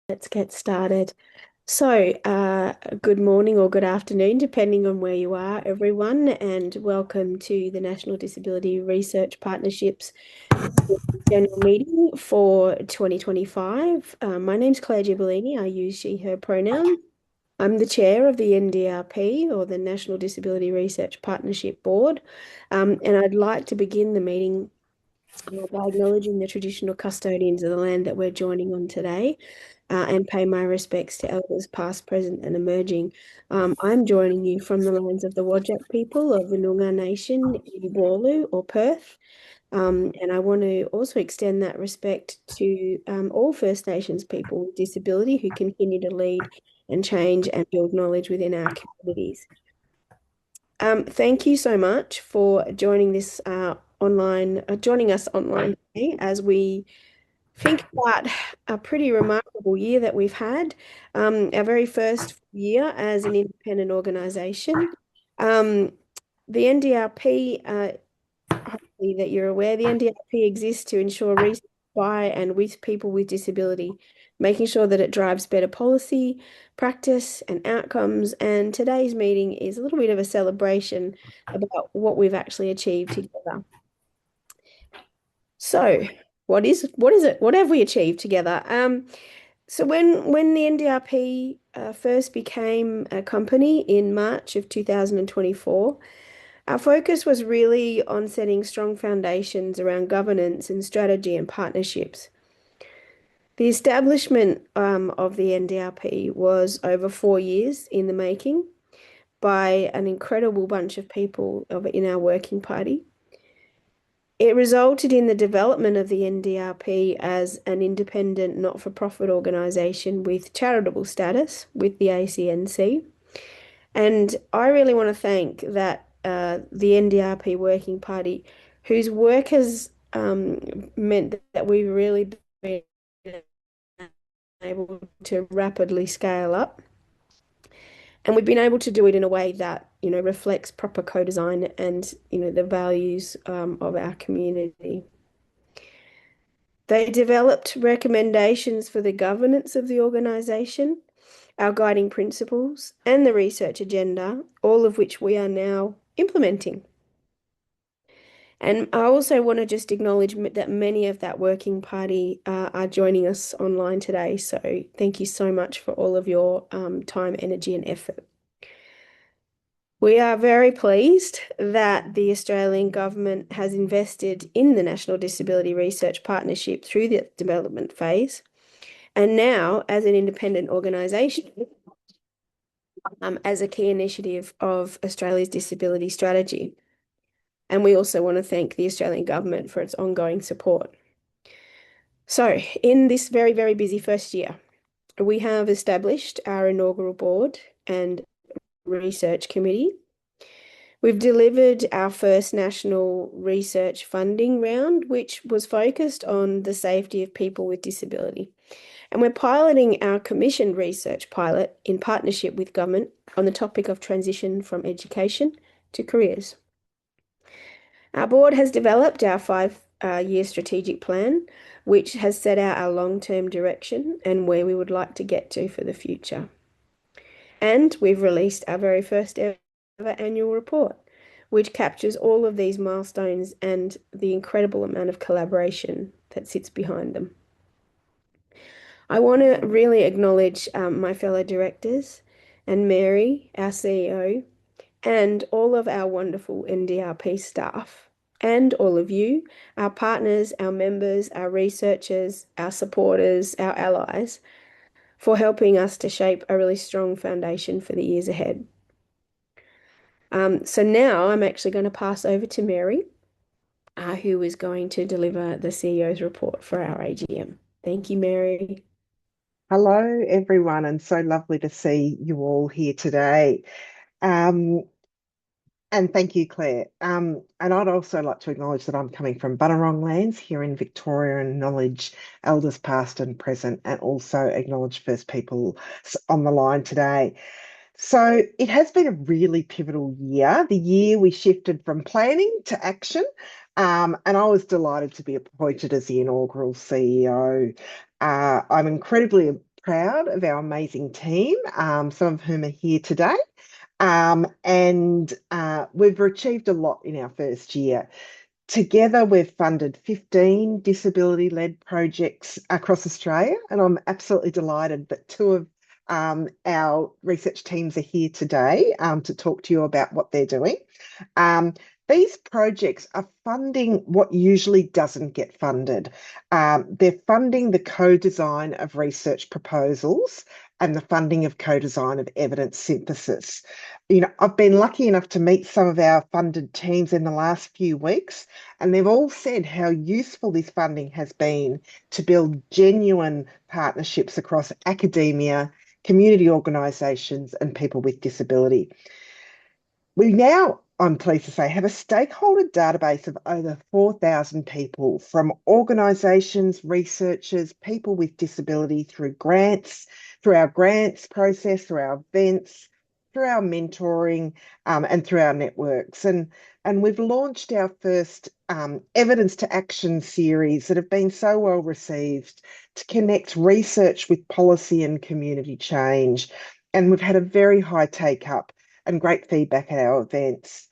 Let's get started. Good morning or good afternoon, depending on where you are, everyone, and welcome to the National Disability Research Partnerships General Meeting for 2025. My name's Claire Gibellini. I use she, her pronouns. I'm the chair of the NDRP, or the National Disability Research Partnership Board, and I'd like to begin the meeting by acknowledging the traditional custodians of the land that we're joining on today, and pay my respects to elders past, present, and emerging. I'm joining you from the lands of the Whadjuk people of the Noongar Nation in Warlu or Perth. And I want to also extend that respect to all First Nations people with disability who continue to lead and change and build knowledge within our communities. Thank you so much for joining joining us online today as we think about a pretty remarkable year that we've had, our very first year as an independent organisation. Um, the NDRP, hopefully that you're aware, the NDRP exists to ensure research by and with people with disability, making sure that it drives better policy, practice, and outcomes. And today's meeting is a little bit of a celebration about what we've actually achieved together. So, what is it? What have we achieved together? So when the NDRP first became a company in March of 2024, our focus was really on setting strong foundations around governance and strategy and partnerships. The establishment of the NDRP was over 4 years in the making by an incredible bunch of people in our working party. It resulted in the development of the NDRP as an independent, not-for-profit organisation with charitable status with the ACNC. And I really want to thank the NDRP Working Party, whose work has meant that we've really been able to rapidly scale up. And we've been able to do it in a way that, reflects proper co-design and, the values of our community. They developed recommendations for the governance of the organisation, our guiding principles, and the research agenda, all of which we are now implementing. And I also want to just acknowledge that many of that working party are joining us online today. So thank you so much for all of your time, energy, and effort. We are very pleased that the Australian government has invested in the National Disability Research Partnership through the development phase. And now, as an independent organisation, as a key initiative of Australia's disability strategy. And we also want to thank the Australian government for its ongoing support. So, in this very, very busy first year, we have established our inaugural board and research committee. We've delivered our first national research funding round, which was focused on the safety of people with disability. And we're piloting our commissioned research pilot in partnership with government on the topic of transition from education to careers. Our board has developed our 5-year strategic plan, which has set out our long-term direction and where we would like to get to for the future. And we've released our very first ever annual report, which captures all of these milestones and the incredible amount of collaboration that sits behind them. I want to really acknowledge my fellow directors and Mary, our CEO, and all of our wonderful NDRP staff, and all of you, our partners, our members, our researchers, our supporters, our allies, for helping us to shape a really strong foundation for the years ahead. So now I'm actually going to pass over to Mary, who is going to deliver the CEO's report for our AGM. Thank you, Mary. Hello, everyone, and so lovely to see you all here today. And thank you, Claire. And I'd also like to acknowledge that I'm coming from Bunurong lands here in Victoria and acknowledge elders past and present, and also acknowledge First People on the line today. So it has been a really pivotal year. The year we shifted from planning to action, and I was delighted to be appointed as the inaugural CEO. I'm incredibly proud of our amazing team, some of whom are here today. And we've achieved a lot in our first year. Together, we've funded 15 disability-led projects across Australia, and I'm absolutely delighted that two of our research teams are here today to talk to you about what they're doing. Um, these projects are funding what usually doesn't get funded. They're funding the co-design of research proposals and the funding of co-design of evidence synthesis. I've been lucky enough to meet some of our funded teams in the last few weeks, and they've all said how useful this funding has been to build genuine partnerships across academia, community organisations, and people with disability. We now, I'm pleased to say, have a stakeholder database of over 4,000 people from organisations, researchers, people with disability through our grants process, through our events, through our mentoring, and through our networks. And we've launched our first evidence to action series that have been so well received to connect research with policy and community change. And we've had a very high take up and great feedback at our events.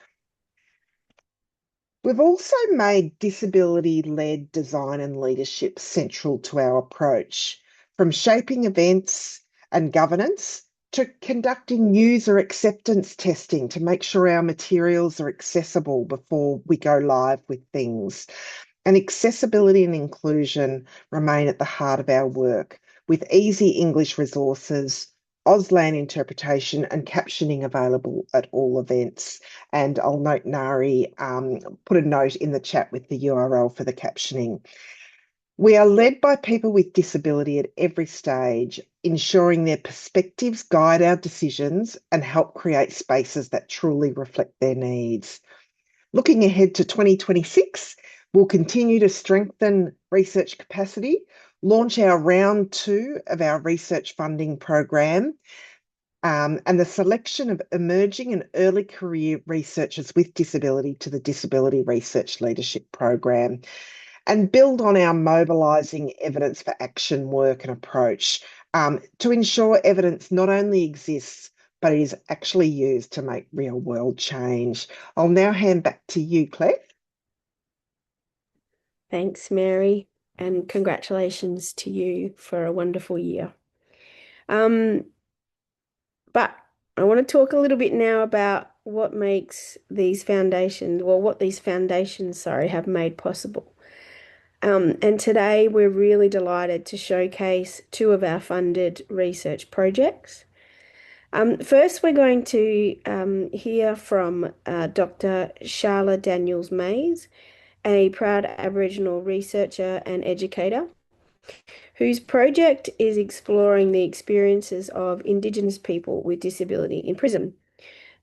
We've also made disability-led design and leadership central to our approach, from shaping events and governance to conducting user acceptance testing to make sure our materials are accessible before we go live with things. And accessibility and inclusion remain at the heart of our work, with easy English resources, Auslan interpretation and captioning available at all events. And I'll note Nari put a note in the chat with the URL for the captioning. We are led by people with disability at every stage, ensuring their perspectives guide our decisions and help create spaces that truly reflect their needs. Looking ahead to 2026, we'll continue to strengthen research capacity, launch our round 2 of our research funding program, and the selection of emerging and early career researchers with disability to the Disability Research Leadership Program, and build on our mobilising evidence for action work and approach to ensure evidence not only exists, but is actually used to make real world change. I'll now hand back to you, Claire. Thanks, Mary, and congratulations to you for a wonderful year. But I want to talk a little bit now about what makes these foundations, well, what these foundations, sorry, have made possible. And today we're really delighted to showcase two of our funded research projects. First, we're going to hear from Dr. Charla Daniels-Mays, a proud Aboriginal researcher and educator, whose project is exploring the experiences of Indigenous people with disability in prison,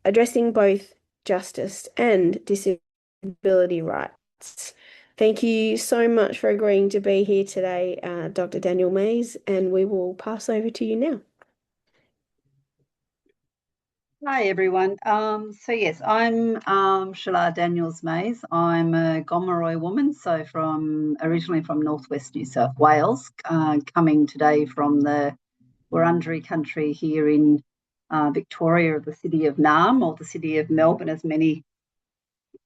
addressing both justice and disability rights. Thank you so much for agreeing to be here today, Dr. Daniels-Mays, and we will pass over to you now. Hi everyone. Yes, I'm Shalard Daniels-Mays. I'm a Gomeroi woman, so originally from northwest New South Wales, coming today from the Wurundjeri country here in Victoria, the city of Naarm, or the city of Melbourne, as many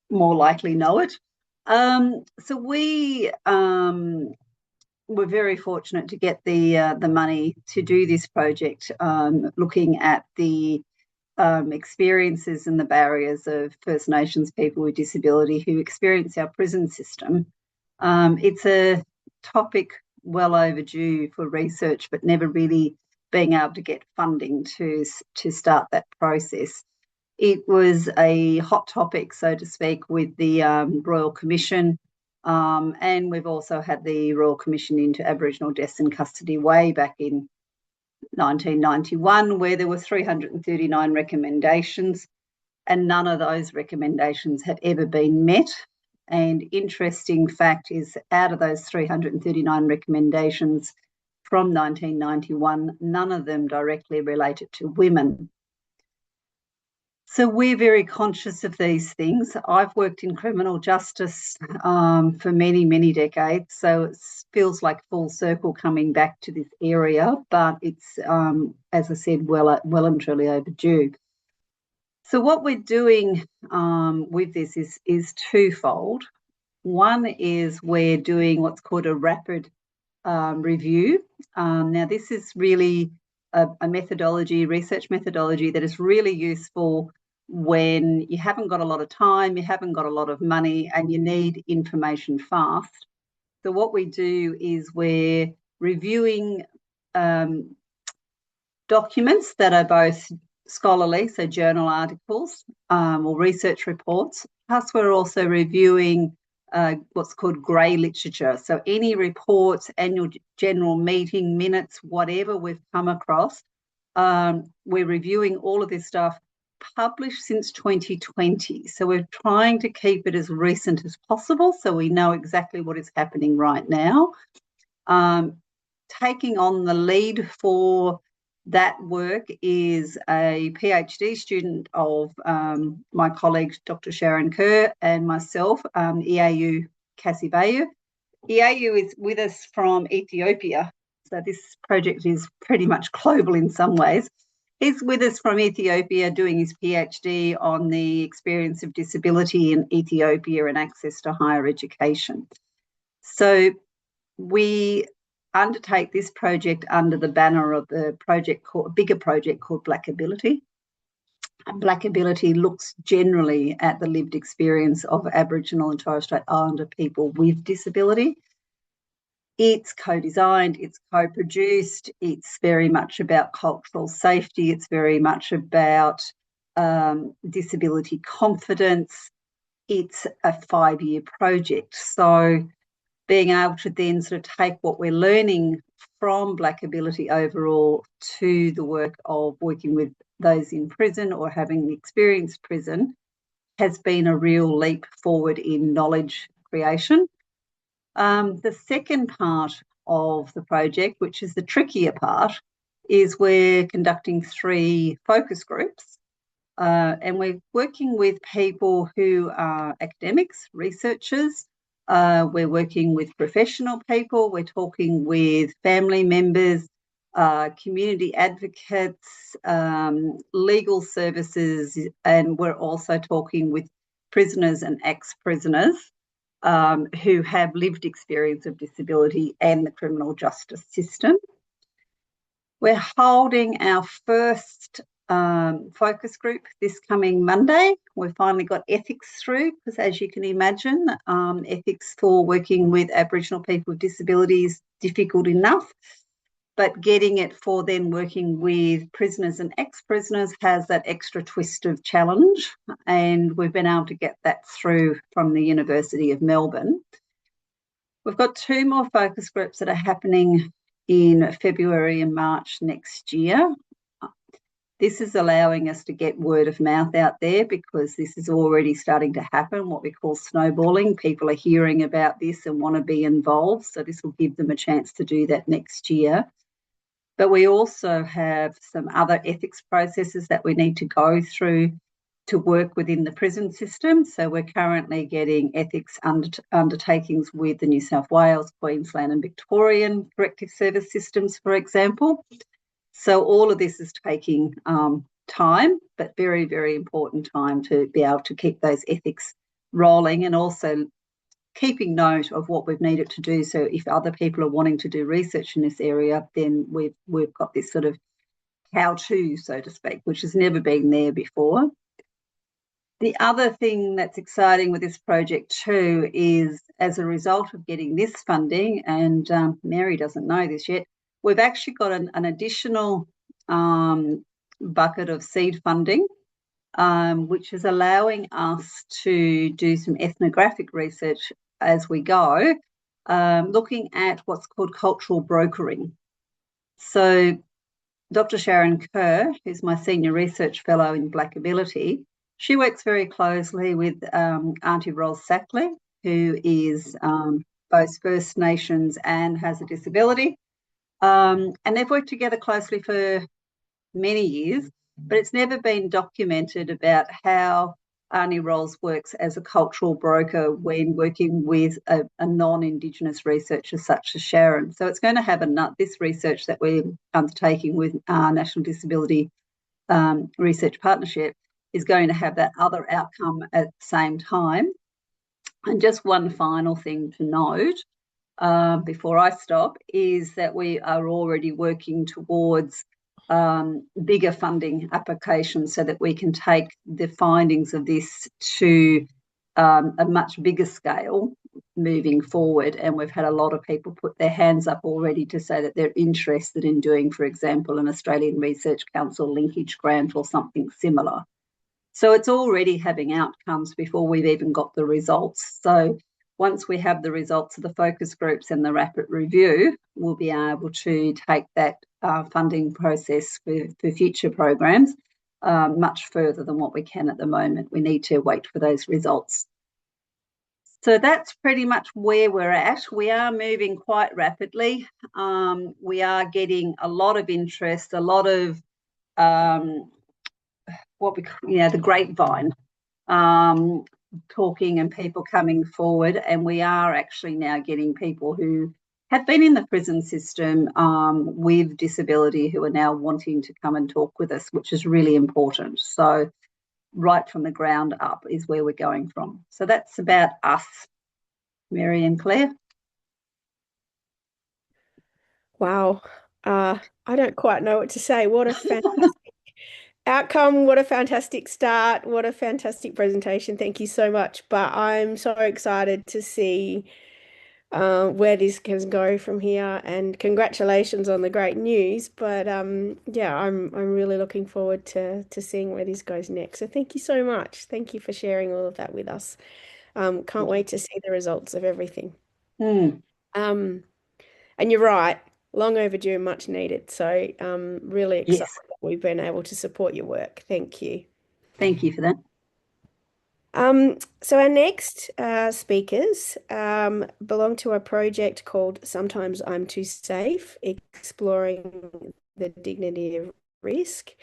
more likely know it. We were very fortunate to get the money to do this project, looking at the experiences and the barriers of First Nations people with disability who experience our prison system. It's a topic well overdue for research, but never really being able to get funding to start that process. It was a hot topic, so to speak, with the Royal Commission, and we've also had the Royal Commission into Aboriginal Deaths in Custody way back in 1991, where there were 339 recommendations, and none of those recommendations had ever been met. And interesting fact is, out of those 339 recommendations from 1991, none of them directly related to women. So we're very conscious of these things. I've worked in criminal justice for many, many decades, so it feels like full circle coming back to this area, but it's, as I said, well and truly overdue. So what we're doing with this is twofold. One is we're doing what's called a rapid review. Now, this is really a methodology, research methodology that is really useful when you haven't got a lot of time, you haven't got a lot of money, and you need information fast. So what we do is we're reviewing documents that are both scholarly, so journal articles or research reports, plus we're also reviewing what's called grey literature. So any reports, annual general meeting minutes, whatever we've come across, we're reviewing all of this stuff published since 2020. So we're trying to keep it as recent as possible so we know exactly what is happening right now. Taking on the lead for that work is a PhD student of my colleague, Dr. Sharon Kerr, and myself, Iau Kasibayu. Iau is with us from Ethiopia. So this project is pretty much global in some ways. He's with us from Ethiopia doing his PhD on the experience of disability in Ethiopia and access to higher education. So we undertake this project under the banner of the bigger project called Black Ability. And Black Ability looks generally at the lived experience of Aboriginal and Torres Strait Islander people with disability. It's co-designed, it's co-produced, it's very much about cultural safety, it's very much about disability confidence. It's a 5-year project. So being able to then sort of take what we're learning from Black Ability overall to the work of working with those in prison or having experienced prison has been a real leap forward in knowledge creation. The second part of the project, which is the trickier part, is we're conducting 3 focus groups. And we're working with people who are academics, researchers. We're working with professional people. We're talking with family members, community advocates, legal services, and we're also talking with prisoners and ex-prisoners who have lived experience of disability and the criminal justice system. We're holding our first focus group this coming Monday. We've finally got ethics through because, as you can imagine, ethics for working with Aboriginal people with disabilities is difficult enough, but getting it for then working with prisoners and ex-prisoners has that extra twist of challenge, and we've been able to get that through from the University of Melbourne. We've got 2 more focus groups that are happening in February and March next year. This is allowing us to get word of mouth out there because this is already starting to happen, what we call snowballing. People are hearing about this and want to be involved, so this will give them a chance to do that next year. But we also have some other ethics processes that we need to go through to work within the prison system. So we're currently getting ethics undertakings with the New South Wales, Queensland and Victorian corrective service systems, for example. So all of this is taking time, but very, very important time to be able to keep those ethics rolling and also keeping note of what we've needed to do. So if other people are wanting to do research in this area, then we've got this sort of how-to, so to speak, which has never been there before. The other thing that's exciting with this project too is as a result of getting this funding, and Mary doesn't know this yet, we've actually got an additional bucket of seed funding, which is allowing us to do some ethnographic research as we go, looking at what's called cultural brokering. So Dr. Sharon Kerr, who's my senior research fellow in Black Ability, she works very closely with Auntie Ros Sackley, who is both First Nations and has a disability. And they've worked together closely for many years. but it's never been documented about how Arnie Rolls works as a cultural broker when working with a non-Indigenous researcher such as Sharon. So it's going to have this research that we're undertaking with our National Disability Research Partnership is going to have that other outcome at the same time. And just one final thing to note before I stop is that we are already working towards bigger funding applications so that we can take the findings of this to a much bigger scale moving forward. And we've had a lot of people put their hands up already to say that they're interested in doing, for example, an Australian Research Council linkage grant or something similar. So it's already having outcomes before we've even got the results. So once we have the results of the focus groups and the rapid review, we'll be able to take that funding process for future programs much further than what we can at the moment. We need to wait for those results. So that's pretty much where we're at. We are moving quite rapidly. We are getting a lot of interest, a lot of the grapevine talking and people coming forward, and we are actually now getting people who have been in the prison system with disability who are now wanting to come and talk with us, which is really important. So right from the ground up is where we're going from. So that's about us, Mary and Claire. Wow. I don't quite know what to say. What a fantastic outcome. What a fantastic start. What a fantastic presentation. Thank you so much. But I'm so excited to see where this can go from here. And congratulations on the great news. But yeah, I'm really looking forward to seeing where this goes next. So thank you so much. Thank you for sharing all of that with us. Can't wait to see the results of everything. And you're right, long overdue and much needed. So really excited that we've been able to support your work. Thank you. Thank you for that. So our next speakers belong to a project called Sometimes I'm Too Safe, exploring the dignity of risk.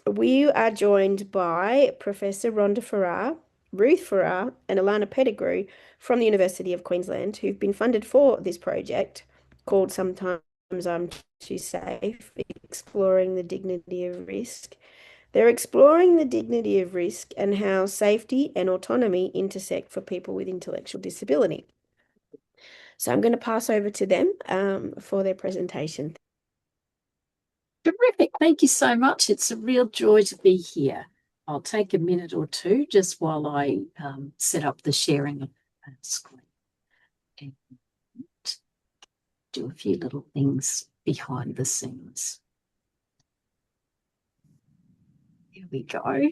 We are joined by Professor Rhonda Farrar, Ruth Farrar, and Alana Pettigrew from the University of Queensland, who've been funded for this project called Sometimes I'm Too Safe, exploring the dignity of risk. They're exploring the dignity of risk and how safety and autonomy intersect for people with intellectual disability. So I'm going to pass over to them for their presentation. Terrific. Thank you so much. It's a real joy to be here. I'll take a minute or two just while I set up the sharing of the screen and do a few little things behind the scenes. Here we go.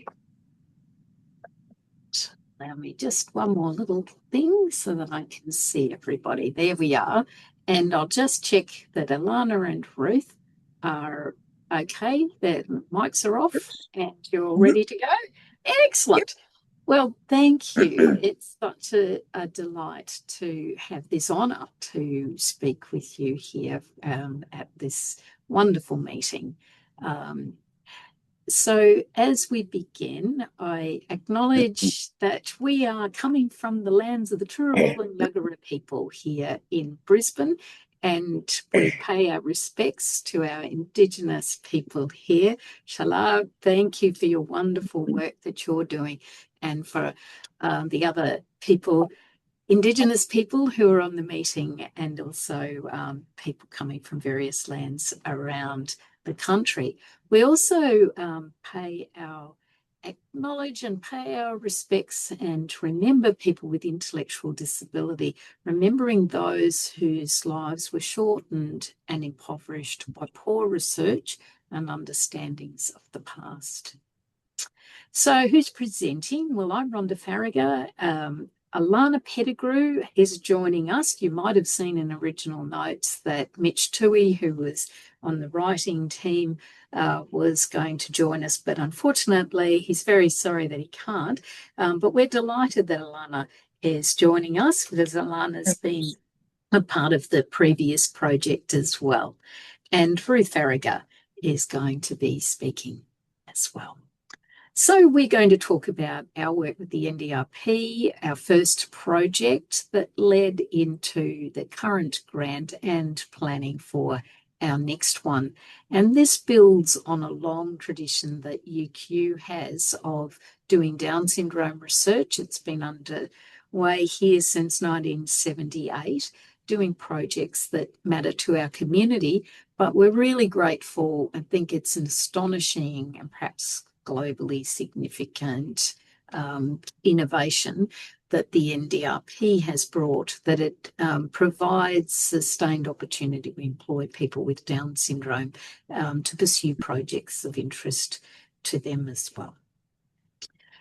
Allow me just one more little thing so that I can see everybody. There we are. And I'll just check that Alana and Ruth are okay. Their mics are off and you're all ready to go. Excellent. Well, thank you. It's such a delight to have this honour to speak with you here at this wonderful meeting. So as we begin, I acknowledge that we are coming from the lands of the Turrbal and Yagara people here in Brisbane, and we pay our respects to our Indigenous people here. Shala, thank you for your wonderful work that you're doing, and for the other people, Indigenous people who are on the meeting, and also people coming from various lands around the country. We also acknowledge and pay our respects and remember people with intellectual disability, remembering those whose lives were shortened and impoverished by poor research and understandings of the past. So who's presenting? Well, I'm Rhonda Farragut. Alana Pettigrew is joining us. You might have seen in original notes that Mitch Toohey, who was on the writing team, was going to join us, but unfortunately he's very sorry that he can't. But we're delighted that Alana is joining us, because Alana's been a part of the previous project as well. And Ruth Farragut is going to be speaking as well. So we're going to talk about our work with the NDRP, our first project that led into the current grant and planning for our next one. And this builds on a long tradition that UQ has of doing Down syndrome research. It's been underway here since 1978, doing projects that matter to our community. But we're really grateful. I think it's an astonishing and perhaps globally significant innovation that the NDRP has brought, that it provides sustained opportunity to employ people with Down syndrome to pursue projects of interest to them as well.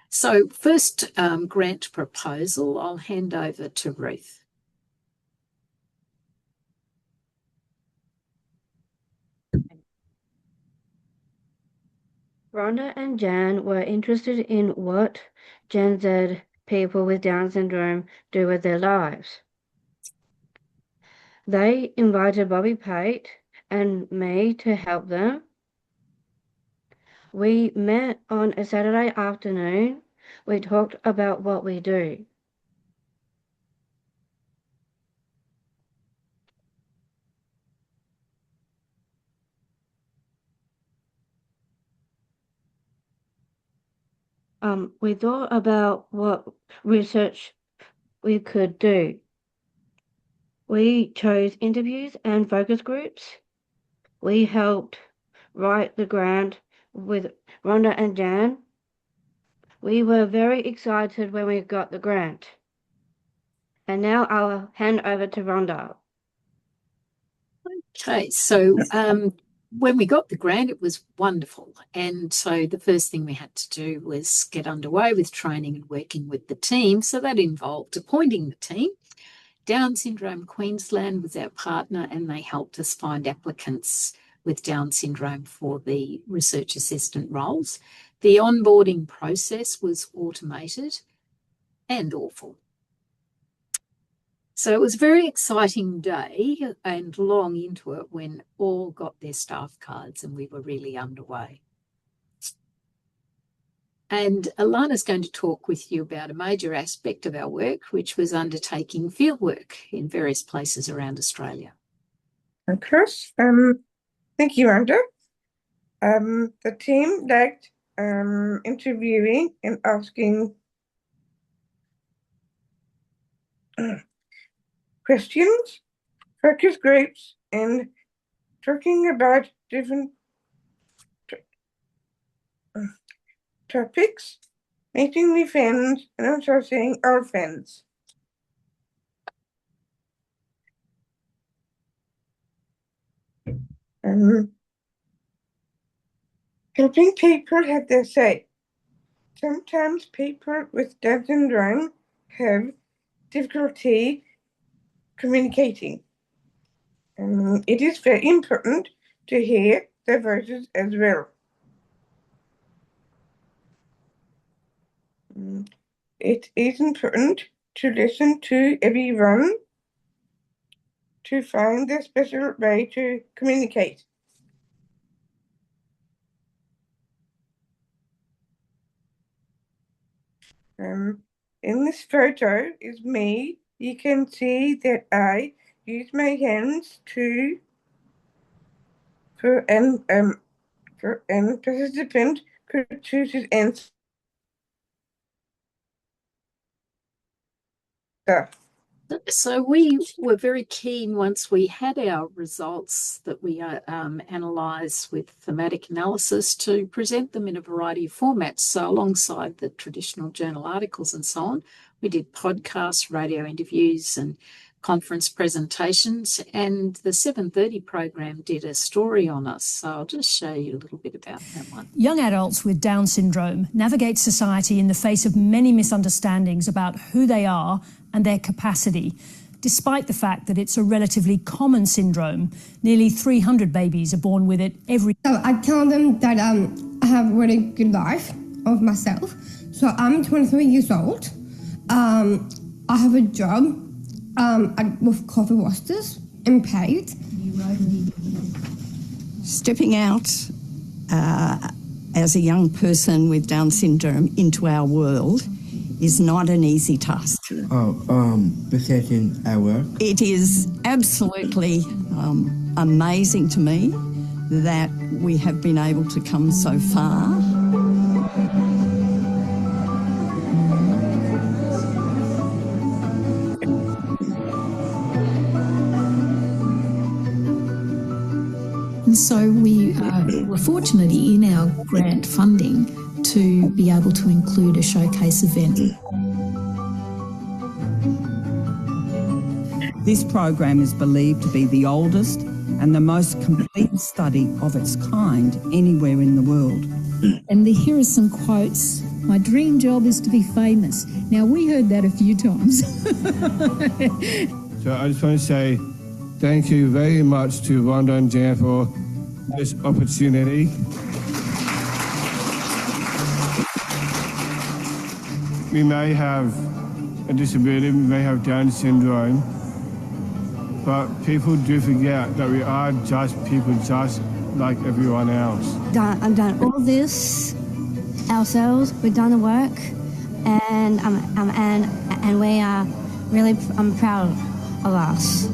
So first grant proposal, I'll hand over to Ruth. Rhonda and Jan were interested in what Gen Z people with Down syndrome do with their lives. They invited Bobby Pate and me to help them. We met on a Saturday afternoon. We talked about what we do. We thought about what research we could do. We chose interviews and focus groups. We helped write the grant with Rhonda and Jan. We were very excited when we got the grant. And now I'll hand over to Rhonda. Okay, so when we got the grant, it was wonderful. And so the first thing we had to do was get underway with training and working with the team. So that involved appointing the team. Down Syndrome Queensland was our partner, and they helped us find applicants with Down syndrome for the research assistant roles. The onboarding process was automated and awful. So it was a very exciting day and long into it when all got their staff cards and we were really underway. And Alana's going to talk with you about a major aspect of our work, which was undertaking field work in various places around Australia. Of course. Thank you, Rhonda. The team liked interviewing and asking questions, focus groups, and talking about different topics, meeting with friends, and also seeing old friends. Helping people have their say. Sometimes people with Down syndrome have difficulty communicating. It is very important to hear their voices as well. It is important to listen to everyone to find the special way to communicate. In this photo is me. You can see that I use my hands for an participant could choose his answer. So we were very keen once we had our results that we analysed with thematic analysis to present them in a variety of formats. So alongside the traditional journal articles and so on, we did podcasts, radio interviews and conference presentations, and the 7:30 program did a story on us. So I'll just show you a little bit about that one. Young adults with Down syndrome navigate society in the face of many misunderstandings about who they are and their capacity, despite the fact that it's a relatively common syndrome. Nearly 300 babies are born with it every year. So I tell them that I have a really good life of myself. So I'm 23 years old. I have a job with coffee roasters and paid. Stepping out as a young person with Down syndrome into our world is not an easy task. Researching our work. It is absolutely amazing to me that we have been able to come so far. And so we were fortunate in our grant funding to be able to include a showcase event. This program is believed to be the oldest and the most complete study of its kind anywhere in the world. And here are some quotes. My dream job is to be famous. Now, we heard that a few times. So I just want to say thank you very much to Rhonda and Jan for this opportunity. We may have a disability, we may have Down syndrome, but people do forget that we are just people just like everyone else. I've done all this ourselves. We've done the work, and we are really proud of us.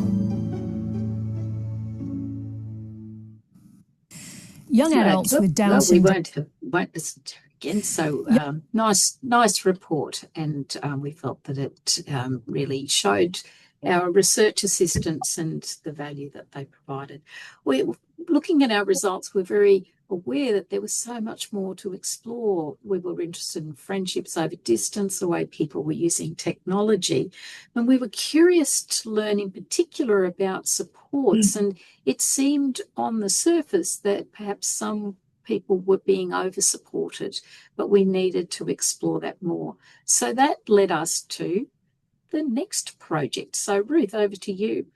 Young adults with Down syndrome. We won't listen to her again. So nice report, and we felt that it really showed our research assistants and the value that they provided. Looking at our results, we're very aware that there was so much more to explore. We were interested in friendships over distance, the way people were using technology, and we were curious to learn in particular about supports. And it seemed on the surface that perhaps some people were being over-supported, but we needed to explore that more. So that led us to the next project. So Ruth, over to you.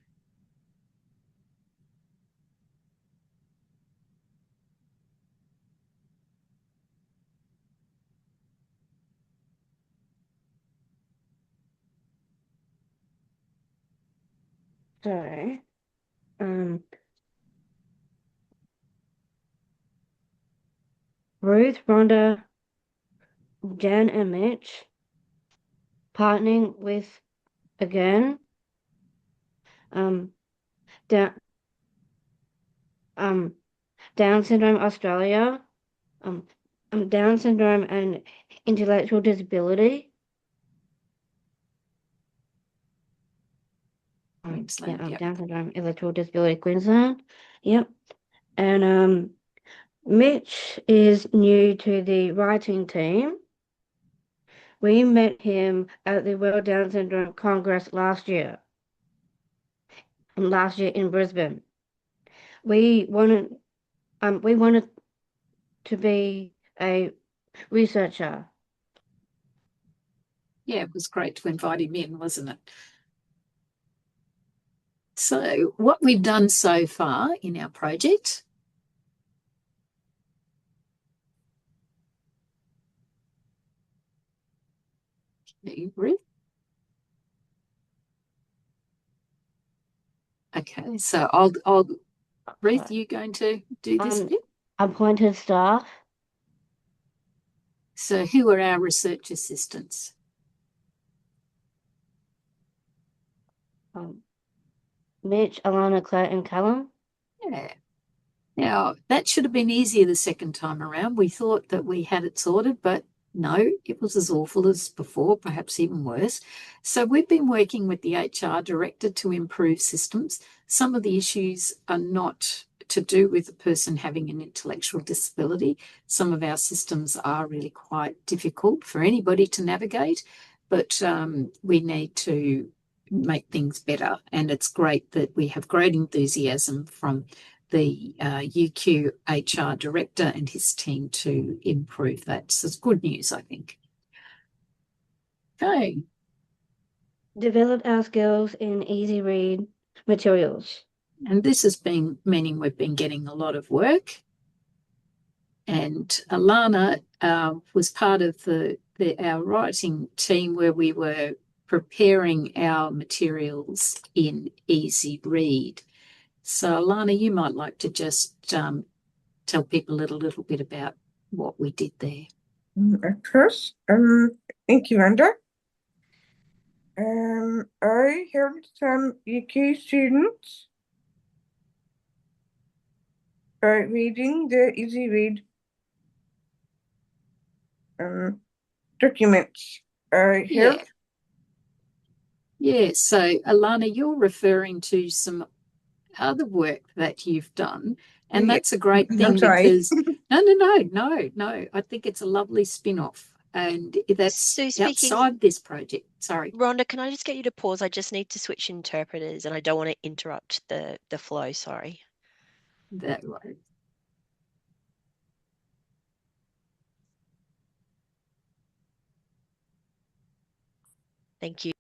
So, Ruth, Rhonda, Jan, and Mitch partnering with, again, Down Syndrome Australia, Down Syndrome and Intellectual Disability. Queensland, Down Syndrome, Intellectual Disability, Queensland. Yep. And Mitch is new to the writing team. We met him at the World Down Syndrome Congress last year in Brisbane. We wanted to be a researcher. Yeah, it was great to invite him in, wasn't it? So what we've done so far in our project, Ruth? Okay, so I'll Ruth, you going to do this bit? Appointed staff. So who are our research assistants? Mitch, Alana, Claire, and Callum. Yeah. Now, that should have been easier the second time around. We thought that we had it sorted, but no, it was as awful as before, perhaps even worse. So we've been working with the HR director to improve systems. Some of the issues are not to do with the person having an intellectual disability. Some of our systems are really quite difficult for anybody to navigate, but we need to make things better. And it's great that we have great enthusiasm from the UQ HR director and his team to improve that. So it's good news, I think. Okay. Develop our skills in easy read materials. And this has been meaning we've been getting a lot of work. And Alana was part of our writing team where we were preparing our materials in easy read. So Alana, you might like to just tell people a little bit about what we did there. Of course. Thank you, Rhonda. I helped some UK students by reading the easy read documents. I helped. Yeah, so Alana, you're referring to some other work that you've done, and that's a great thing because no, I think it's a lovely spin-off, and that's outside this project. Sorry, Rhonda, can I just get you to pause? I just need to switch interpreters, and I don't want to interrupt the flow. Sorry. That way. Thank you.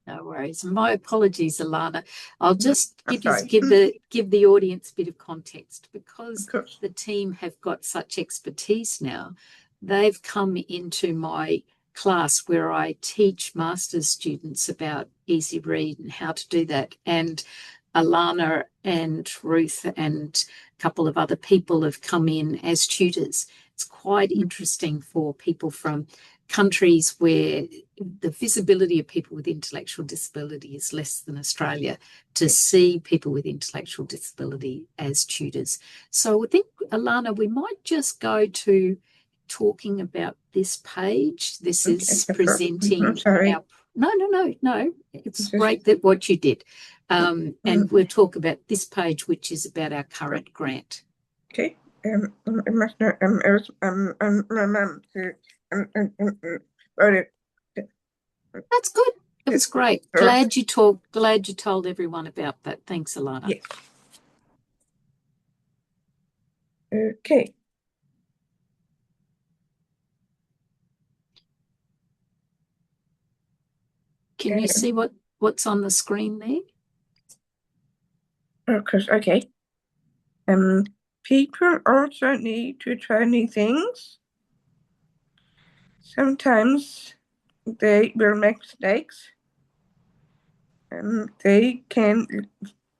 No worries. My apologies, Alana. I'll just give the audience a bit of context because the team have got such expertise now. They've come into my class where I teach master's students about easy read and how to do that. And Alana and Ruth and a couple of other people have come in as tutors. It's quite interesting for people from countries where the visibility of people with intellectual disability is less than Australia to see people with intellectual disability as tutors. So I think, Alana, we might just go to talking about this page. This is presenting our... No. It's great that what you did. And we'll talk about this page, which is about our current grant. Okay. That's good. It was great. Glad you told everyone about that. Thanks, Alana. Yes. Okay. Can you see what's on the screen there? Of course. Okay. People also need to try new things. Sometimes they will make mistakes. They can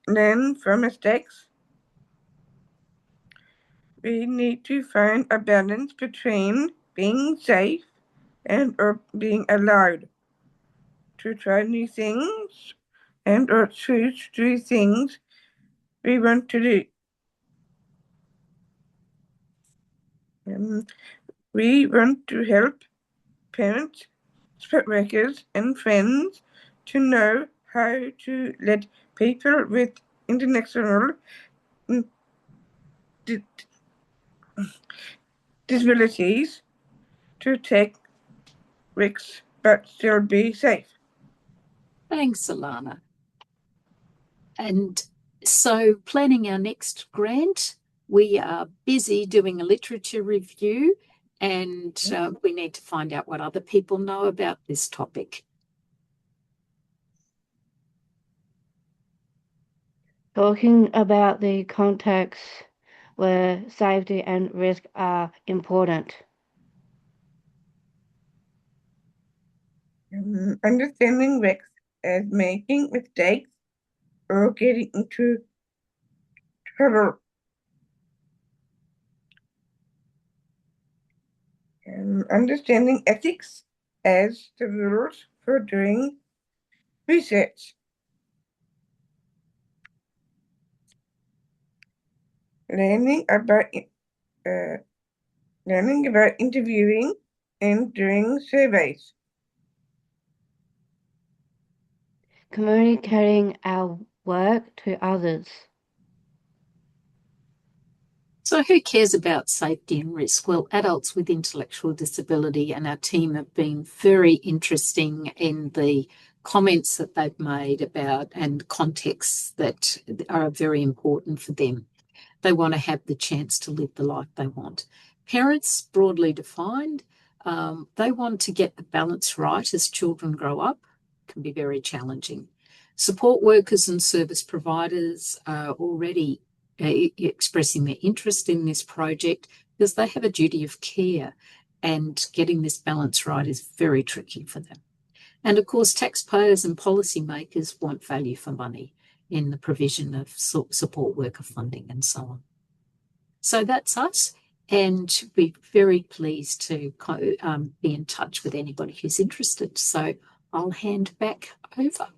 learn from mistakes. We need to find a balance between being safe and being allowed to try new things and or choose to do things we want to do. We want to help parents, support workers, and friends to know how to let people with intellectual disabilities to take risks but still be safe. Thanks, Alana. And so planning our next grant, we are busy doing a literature review and we need to find out what other people know about this topic. Talking about the context where safety and risk are important. Understanding risks as making mistakes or getting into trouble. Understanding ethics as the rules for doing research. Learning about interviewing and doing surveys. Communicating our work to others. So who cares about safety and risk? Well, adults with intellectual disability and our team have been very interesting in the comments that they've made about and contexts that are very important for them. They want to have the chance to live the life they want. Parents, broadly defined, they want to get the balance right as children grow up. It can be very challenging. Support workers and service providers are already expressing their interest in this project because they have a duty of care, and getting this balance right is very tricky for them. And of course, taxpayers and policymakers want value for money in the provision of support worker funding and so on. So that's us. and be very pleased to be in touch with anybody who's interested. So I'll hand back over.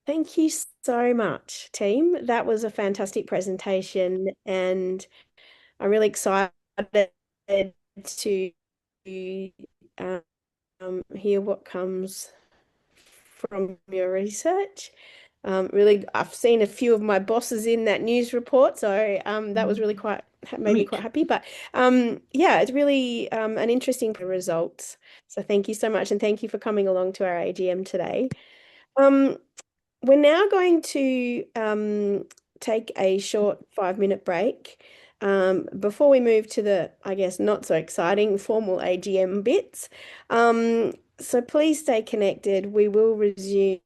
Thank you so much, team. That was a fantastic presentation, and I'm really excited to hear what comes from your research. Really, I've seen a few of my bosses in that news report, so that was really made me quite happy. But yeah, it's really an interesting results. So thank you so much, and thank you for coming along to our AGM today. We're now going to take a short 5-minute break before we move to the, I guess, not so exciting formal AGM bits. So please stay connected. We will resume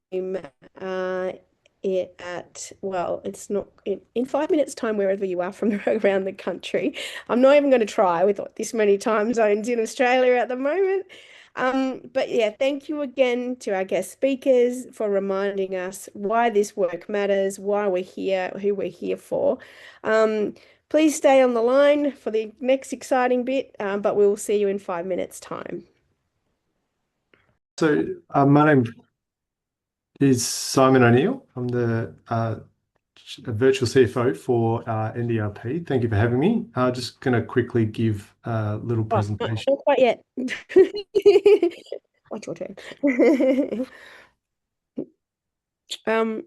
it at, well, it's not in 5 minutes time, wherever you are from around the country. I'm not even going to try with this many time zones in Australia at the moment. But yeah, thank you again to our guest speakers for reminding us why this work matters, why we're here, who we're here for. Please stay on the line for the next exciting bit, but we'll see you in 5 minutes' time. So my name is Simon O'Neill. I'm the virtual CFO for NDRP. Thank you for having me. I'm just going to quickly give a little presentation. Not quite yet. What's your turn?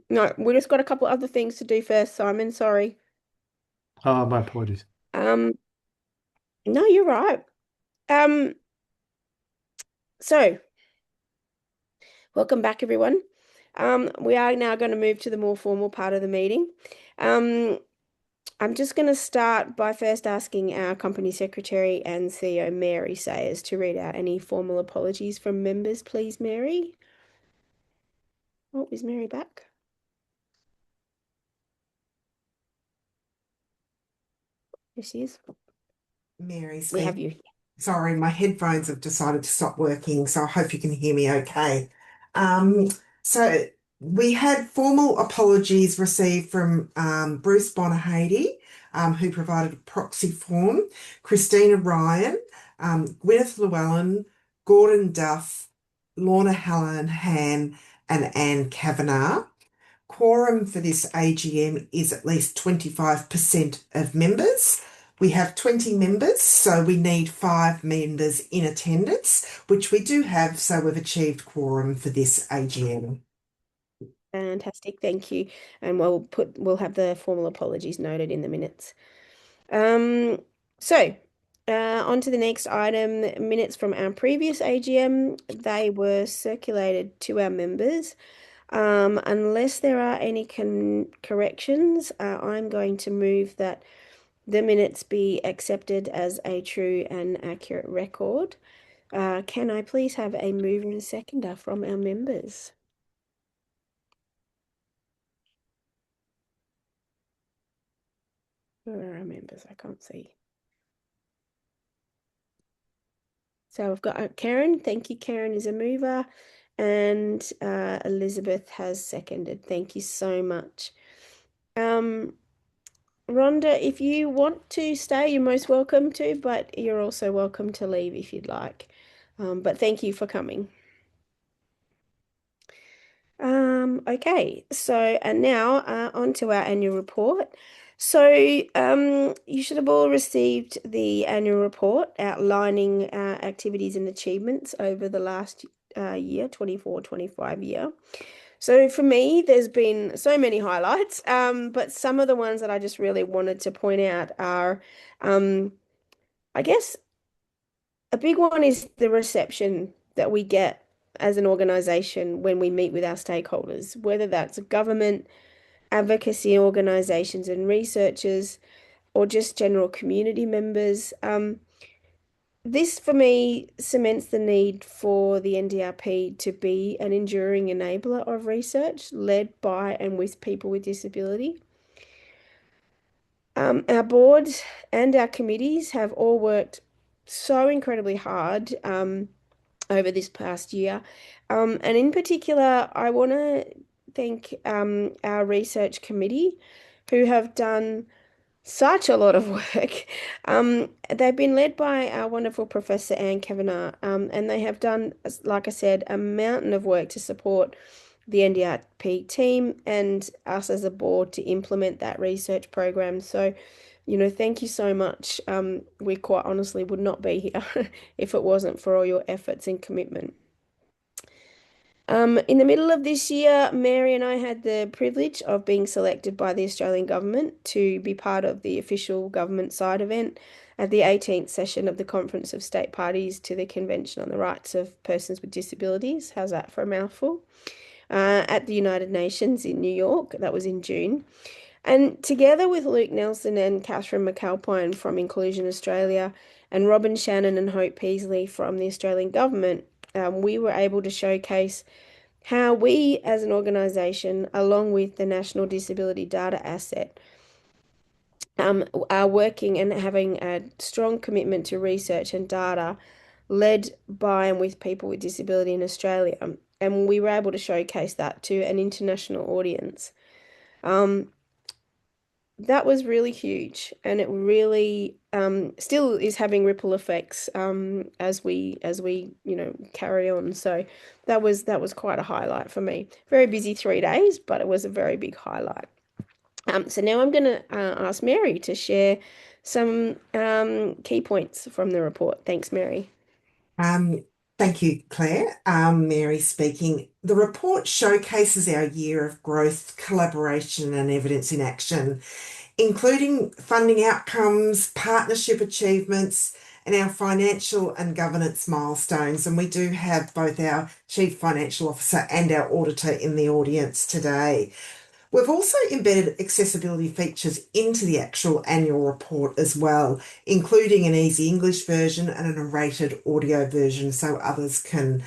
No, we just got a couple other things to do first, Simon. Sorry. My apologies. No, you're right. So welcome back, everyone. We are now going to move to the more formal part of the meeting. I'm just going to start by first asking our Company Secretary and CEO, Mary Sayers, to read out any formal apologies from members, please, Mary. Oh, is Mary back? Here she is. Mary, we have you. Sorry, my headphones have decided to stop working, so I hope you can hear me okay. So we had formal apologies received from Bruce Bonahady, who provided a proxy form, Christina Ryan, Gwyneth Llewellyn, Gordon Duff, Lorna Halloran, and Anne Kavanagh. Quorum for this AGM is at least 25% of members. We have 20 members, so we need 5 members in attendance, which we do have, so we've achieved quorum for this AGM. Fantastic, thank you. And we'll have the formal apologies noted in the minutes. So on to the next item, minutes from our previous AGM. They were circulated to our members. Unless there are any corrections, I'm going to move that the minutes be accepted as a true and accurate record. Can I please have a mover and seconder from our members? Where are our members? I can't see. So I've got Karen. Thank you. Karen is a mover. And Elizabeth has seconded. Thank you so much. Rhonda, if you want to stay, you're most welcome to, but you're also welcome to leave if you'd like. But thank you for coming. Okay, so and now on to our annual report. So you should have all received the annual report outlining activities and achievements over the last year, 24-25 year. So for me, there's been so many highlights, but some of the ones that I just really wanted to point out are, I guess, a big one is the reception that we get as an organisation when we meet with our stakeholders, whether that's government, advocacy organisations and researchers, or just general community members. This, for me, cements the need for the NDRP to be an enduring enabler of research led by and with people with disability. Our board and our committees have all worked so incredibly hard over this past year. And in particular, I want to thank our research committee who have done such a lot of work. They've been led by our wonderful Professor Anne Kavanagh, and they have done, like I said, a mountain of work to support the NDRP team and us as a board to implement that research program. So, thank you so much. We quite honestly would not be here if it wasn't for all your efforts and commitment. In the middle of this year, Mary and I had the privilege of being selected by the Australian government to be part of the official government side event at the 18th session of the Conference of State Parties to the Convention on the Rights of Persons with Disabilities. How's that for a mouthful? At the United Nations in New York. That was in June. And together with Luke Nelson and Catherine McAlpine from Inclusion Australia and Robin Shannon and Hope Peasley from the Australian government, we were able to showcase how we as an organisation, along with the National Disability Data Asset, are working and having a strong commitment to research and data led by and with people with disability in Australia. And we were able to showcase that to an international audience. That was really huge, and it really still is having ripple effects as we carry on. So that was quite a highlight for me. Very busy 3 days, but it was a very big highlight. So now I'm going to ask Mary to share some key points from the report. Thanks, Mary. Thank you, Claire. Mary speaking. The report showcases our year of growth, collaboration and evidence in action, including funding outcomes, partnership achievements, and our financial and governance milestones. And we do have both our Chief Financial Officer and our auditor in the audience today. We've also embedded accessibility features into the actual annual report as well, including an easy English version and a narrated audio version so others can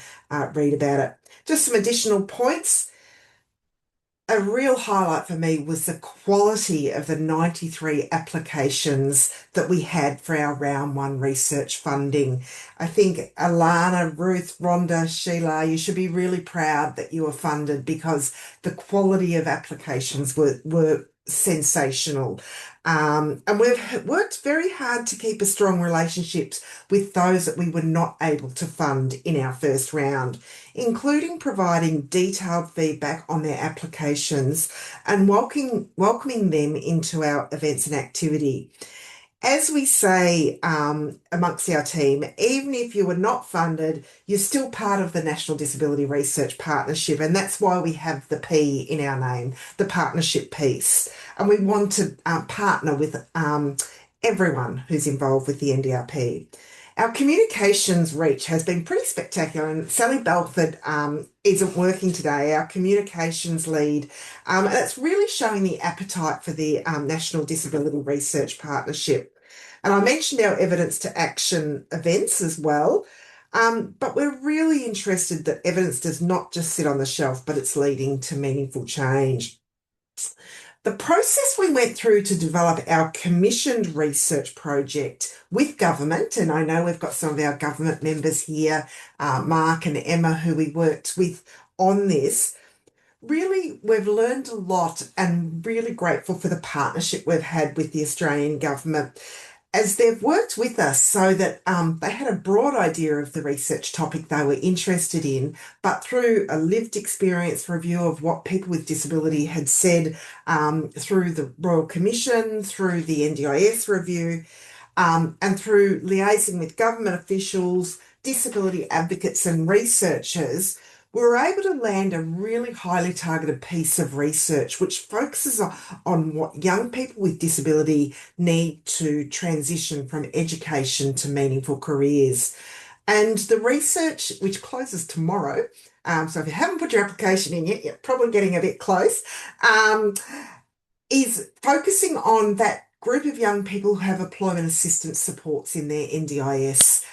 read about it. Just some additional points. A real highlight for me was the quality of the 93 applications that we had for our round one research funding. I think Alana, Ruth, Rhonda, Sheila, you should be really proud that you were funded because the quality of applications were sensational. And we've worked very hard to keep a strong relationships with those that we were not able to fund in our first round, including providing detailed feedback on their applications and welcoming them into our events and activity. As we say amongst our team, even if you were not funded, you're still part of the National Disability Research Partnership, and that's why we have the P in our name, the partnership piece. And we want to partner with everyone who's involved with the NDRP. Our communications reach has been pretty spectacular, and Sally Belford isn't working today, our communications lead, and it's really showing the appetite for the National Disability Research Partnership. And I mentioned our evidence to action events as well, but we're really interested that evidence does not just sit on the shelf, but it's leading to meaningful change. The process we went through to develop our commissioned research project with government, and I know we've got some of our government members here, Mark and Emma, who we worked with on this, really we've learned a lot and really grateful for the partnership we've had with the Australian government as they've worked with us so that they had a broad idea of the research topic they were interested in, but through a lived experience review of what people with disability had said through the Royal Commission, through the NDIS review, and through liaising with government officials, disability advocates and researchers, we were able to land a really highly targeted piece of research which focuses on what young people with disability need to transition from education to meaningful careers. And the research, which closes tomorrow, so if you haven't put your application in yet, you're probably getting a bit close, is focusing on that group of young people who have employment assistance supports in their NDIS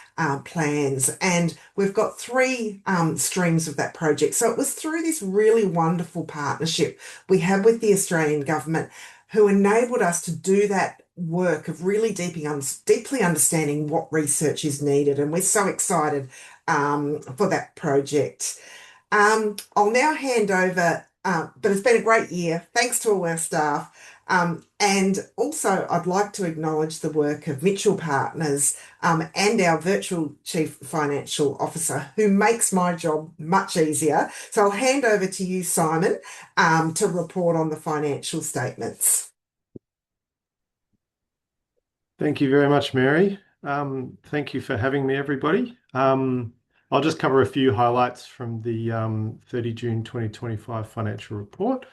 plans. And we've got 3 streams of that project. So it was through this really wonderful partnership we had with the Australian government who enabled us to do that work of really deeply understanding what research is needed. And we're so excited for that project. I'll now hand over, but it's been a great year. Thanks to all our staff. And also, I'd like to acknowledge the work of Mitchell Partners and our virtual Chief Financial Officer, who makes my job much easier. So I'll hand over to you, Simon, to report on the financial statements. Thank you very much, Mary. Thank you for having me, everybody. I'll just cover a few highlights from the 30 June 2025 financial report.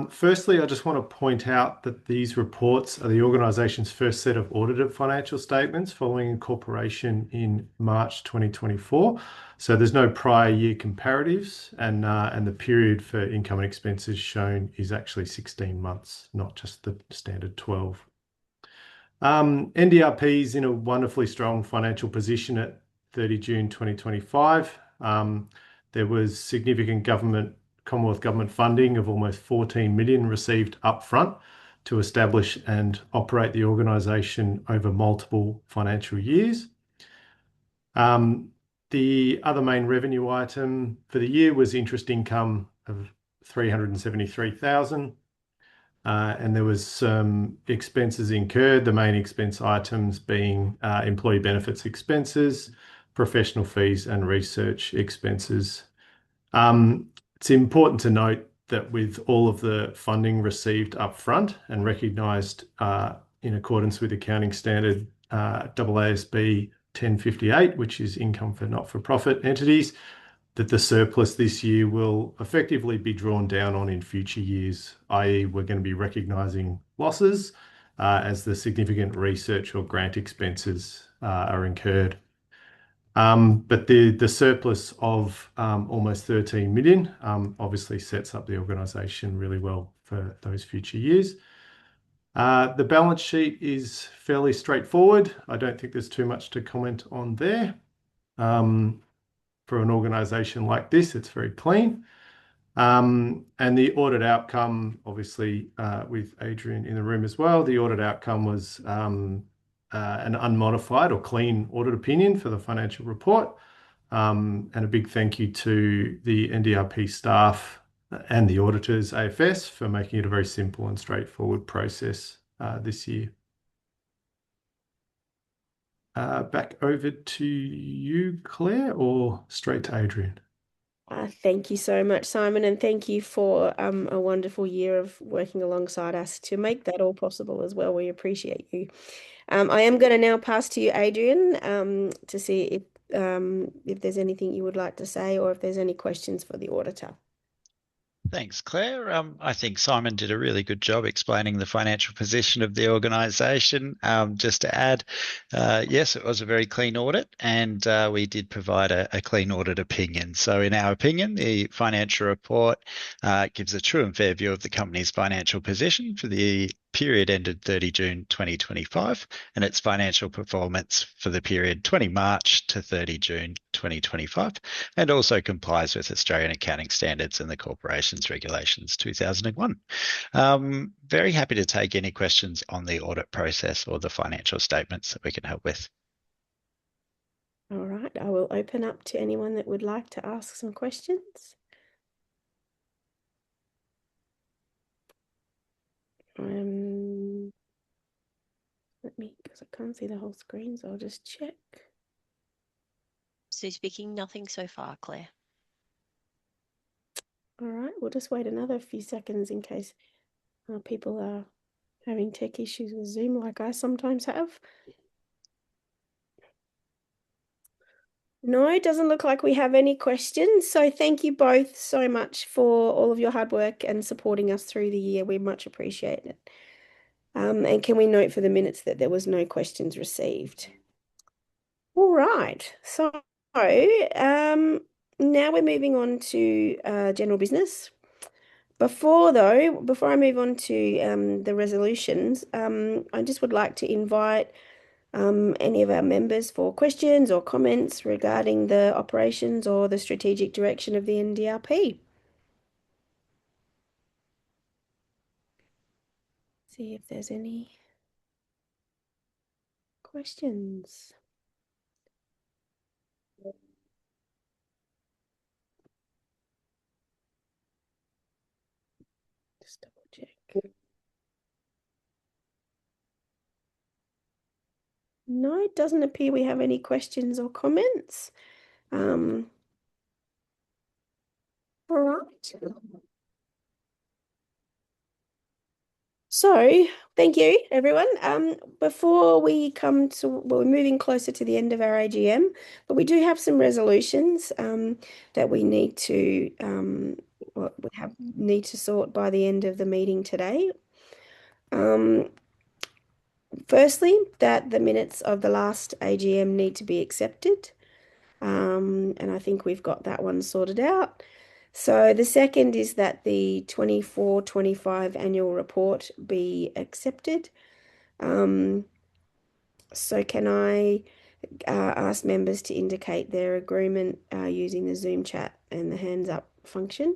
Firstly, I just want to point out that these reports are the organisation's first set of audited financial statements following incorporation in March 2024. So there's no prior year comparatives, and the period for income and expenses shown is actually 16 months, not just the standard 12. NDRP is in a wonderfully strong financial position at 30 June 2025. There was significant Commonwealth Government funding of almost 14 million received upfront to establish and operate the organisation over multiple financial years. The other main revenue item for the year was interest income of 373,000. And there was some expenses incurred, the main expense items being employee benefits expenses, professional fees, and research expenses. It's important to note that with all of the funding received upfront and recognised in accordance with accounting standard AASB 1058, which is income for not-for-profit entities, that the surplus this year will effectively be drawn down on in future years, i.e. we're going to be recognising losses as the significant research or grant expenses are incurred. But the surplus of almost 13 million obviously sets up the organisation really well for those future years. The balance sheet is fairly straightforward. I don't think there's too much to comment on there. For an organisation like this, it's very clean. And the audit outcome, obviously with Adrian in the room as well, the audit outcome was an unmodified or clean audit opinion for the financial report. And a big thank you to the NDRP staff and the auditors, AFS, for making it a very simple and straightforward process this year. Back over to you, Claire, or straight to Adrian? Thank you so much, Simon, and thank you for a wonderful year of working alongside us to make that all possible as well. We appreciate you. I am going to now pass to you, Adrian, to see if there's anything you would like to say or if there's any questions for the auditor. Thanks, Claire. I think Simon did a really good job explaining the financial position of the organisation. Just to add, yes, it was a very clean audit, and we did provide a clean audit opinion. So in our opinion, the financial report gives a true and fair view of the company's financial position for the period ended 30 June 2025 and its financial performance for the period 20 March to 30 June 2025, and also complies with Australian accounting standards and the Corporations Regulations 2001. Very happy to take any questions on the audit process or the financial statements that we can help with. All right, I will open up to anyone that would like to ask some questions. Let me, because I can't see the whole screen, so I'll just check. So speaking, nothing so far, Claire. All right, we'll just wait another few seconds in case people are having tech issues with Zoom like I sometimes have. No, it doesn't look like we have any questions. So thank you both so much for all of your hard work and supporting us through the year. We much appreciate it. And can we note for the minutes that there was no questions received? All right. So now we're moving on to general business. Before I move on to the resolutions, I just would like to invite any of our members for questions or comments regarding the operations or the strategic direction of the NDRP. See if there's any questions. Just double check. No, it doesn't appear we have any questions or comments. All right. So, thank you, everyone. Before we come to, well, we're moving closer to the end of our AGM, but we do have some resolutions that we need to need to sort by the end of the meeting today. Firstly, that the minutes of the last AGM need to be accepted, and I think we've got that one sorted out. So the second is that the 24-25 annual report be accepted. So can I ask members to indicate their agreement using the Zoom chat and the hands up function?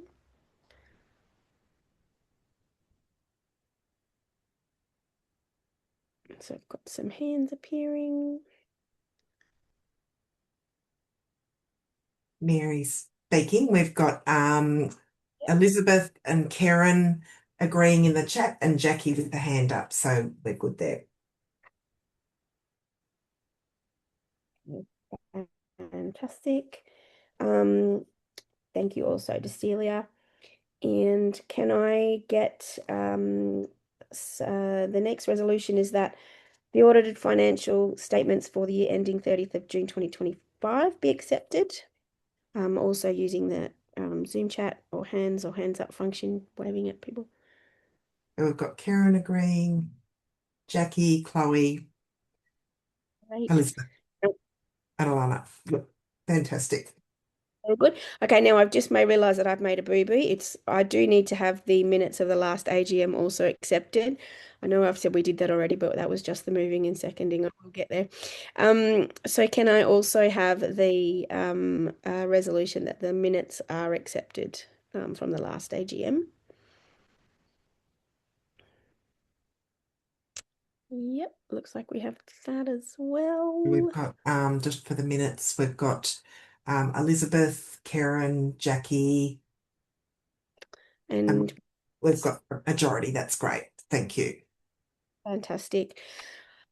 So I've got some hands appearing. Mary's speaking. We've got Elizabeth and Karen agreeing in the chat and Jackie with the hand up. So we're good there. Fantastic. Thank you also to Celia. And can I get the next resolution is that the audited financial statements for the year ending 30th of June 2025 be accepted. Also using the Zoom chat or hands up function, waving at people. And we've got Karen agreeing, Jackie, Chloe, Elizabeth, and Alana. Look, fantastic. All good. Okay, now I've just realised that I've made a boo-boo. I do need to have the minutes of the last AGM also accepted. I know I've said we did that already, but that was just the moving and seconding. I'll get there. So can I also have the resolution that the minutes are accepted from the last AGM? Yep, looks like we have that as well. We've got just for the minutes, we've got Elizabeth, Karen, Jackie, and we've got a majority. That's great. Thank you. Fantastic.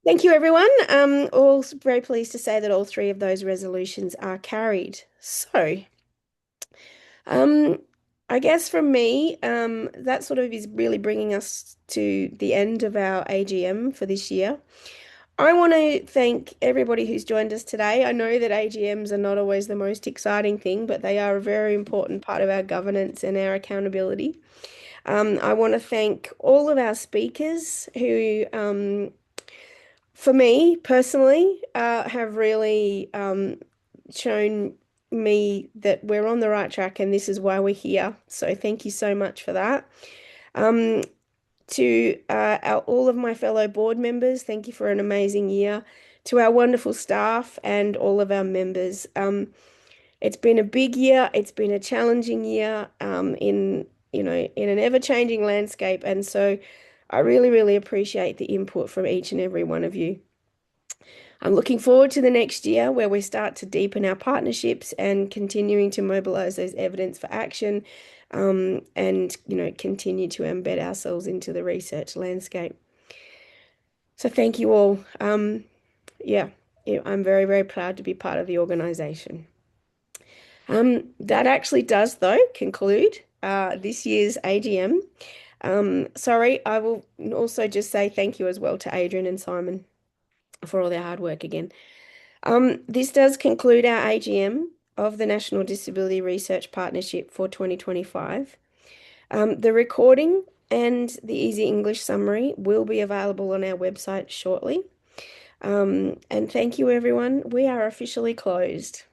Thank you, everyone. All very pleased to say that all three of those resolutions are carried. So, I guess from me, that sort of is really bringing us to the end of our AGM for this year. I want to thank everybody who's joined us today. I know that AGMs are not always the most exciting thing, but they are a very important part of our governance and our accountability. I want to thank all of our speakers who, for me personally, have really shown me that we're on the right track and this is why we're here. So thank you so much for that. To all of my fellow board members, thank you for an amazing year. To our wonderful staff and all of our members, it's been a big year. It's been a challenging year in an ever-changing landscape, and so I really, really appreciate the input from each and every one of you. I'm looking forward to the next year where we start to deepen our partnerships and continuing to mobilise those evidence for action, and continue to embed ourselves into the research landscape. So thank you all. Yeah, I'm very, very proud to be part of the organisation. That actually does, though, conclude this year's AGM. Sorry, I will also just say thank you as well to Adrian and Simon for all their hard work again. This does conclude our AGM of the National Disability Research Partnership for 2025. The recording and the Easy English summary will be available on our website shortly. And thank you, everyone. We are officially closed.